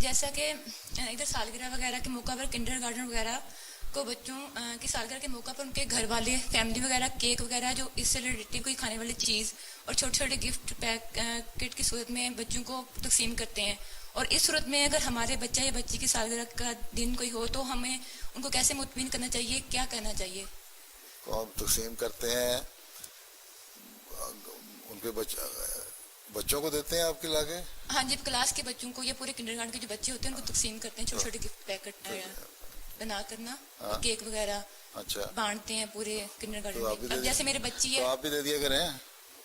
جیسا کہ ادھر سالگرہ وغیرہ کے موقع پر کنڈر گارڈن وغیرہ کو بچوں کی سالگرہ کے موقع پر ان کے گھر والے فیملی وغیرہ کیک وغیرہ جو اس سے ریلیٹڈ کوئی کھانے والی چیز اور چھوٹے چھوٹے گفٹ پیکٹ کی صورت میں بچوں کو تقسیم کرتے ہیں. اور اس صورت میں اگر ہمارے بچہ یا بچی کی سالگرہ کا دن کوئی ہو تو ہمیں ان کو کیسے مطمئن کرنا چاہیے, کیا کرنا چاہیے؟ تو ہم تقسیم کرتے ہیں, ان کے بچوں کو دیتے ہیں آپ کے لاگے. ہاں جی, کلاس کے بچوں کو یا پورے کنڈر گارڈن کے جو بچے ہوتے ہیں ان کو تقسیم کرتے ہیں, چھوٹے چھوٹے گفٹ پیکٹ بنا کرنا, کیک وغیرہ اچھا بانٹتے ہیں پورے کنڈر گارڈن میں. اب جیسے میرے بچی ہے, تو آپ بھی دے دیا کریں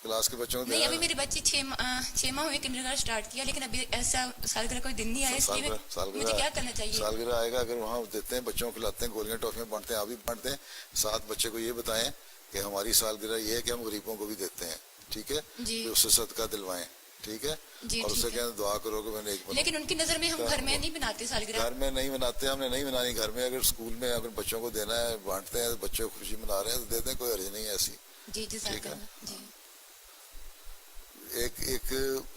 کلاس کے بچوں کو. نہیں ابھی میری بچی 6 ماہ ہوئے کنڈر گارڈن اسٹارٹ کیا, لیکن ابھی ایسا سالگرہ کوئی دن نہیں آیا, اس لیے مجھے کیا کرنا چاہیے؟ سالگرہ آئے گا اگر وہاں دیتے ہیں بچوں کو کھلاتے ہیں, گولیاں ٹافیاں بانٹتے ہیں, آپ بھی بانٹتے ہیں, ساتھ بچے کو یہ بتائیں کہ ہماری سالگرہ یہ ہے کہ ہم غریبوں کو بھی دیتے ہیں, ٹھیک ہے, جی اس سے صدقہ دلوائیں, ٹھیک ہے, جی اور اسے ٹھیک ہے. کہیں دعا کرو کہ میں نے ایک لیکن ان کی نظر میں ہم گھر میں نہیں بناتے سالگرہ. گھر میں نہیں بناتے, ہم نے نہیں بنانی گھر میں. اگر اسکول میں اگر بچوں کو دینا ہے, بانٹتے ہیں, بچے خوشی منا رہے ہیں تو دیتے ہیں, کوئی حرج نہیں ہے ایسی. جی جی ٹھیک ہے. جی ایک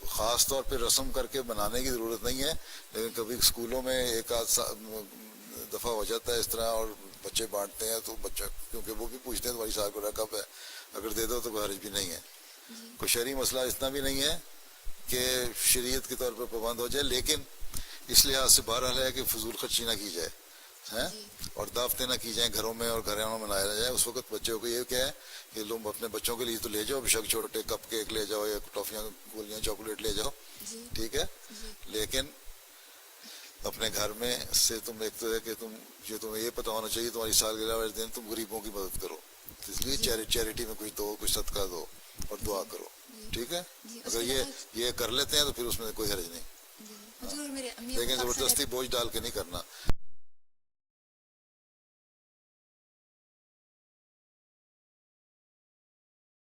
خاص طور پہ رسم کر کے بنانے کی ضرورت نہیں ہے, لیکن کبھی اسکولوں میں ایک آدھ دفعہ ہو جاتا ہے اس طرح اور بچے بانٹتے ہیں, تو بچہ کیونکہ وہ بھی پوچھتے ہیں تمہاری سالگرہ کب ہے, اگر دے دو تو کوئی حرج بھی نہیں ہے. کوئی شرعی مسئلہ اتنا بھی نہیں ہے کہ شریعت کے طور پر پابند ہو جائے, لیکن اس لحاظ سے بہرحال ہے کہ فضول خرچی نہ کی جائے ہیں, اور دعوتیں نہ کی جائیں گھروں میں اور گھروں میں منایا جائے. اس وقت بچوں کو یہ کیا ہے کہ لوگ اپنے بچوں کے لیے تو لے جاؤ, بے شک چھوٹے کپ کیک لے جاؤ یا ٹافیاں گولیاں چاکلیٹ لے جاؤ, ٹھیک ہے, لیکن اپنے گھر میں سے تم ایک تو ہے کہ تمہیں یہ پتہ ہونا چاہیے تمہاری سالگرہ والے دن تم غریبوں کی مدد کرو, اس لیے چیریٹی میں کچھ دو, کچھ صدقہ دو اور دعا کرو, ٹھیک ہے. اگر یہ کر لیتے ہیں تو پھر اس میں کوئی حرج نہیں, لیکن زبردستی بوجھ ڈال کے نہیں کرنا.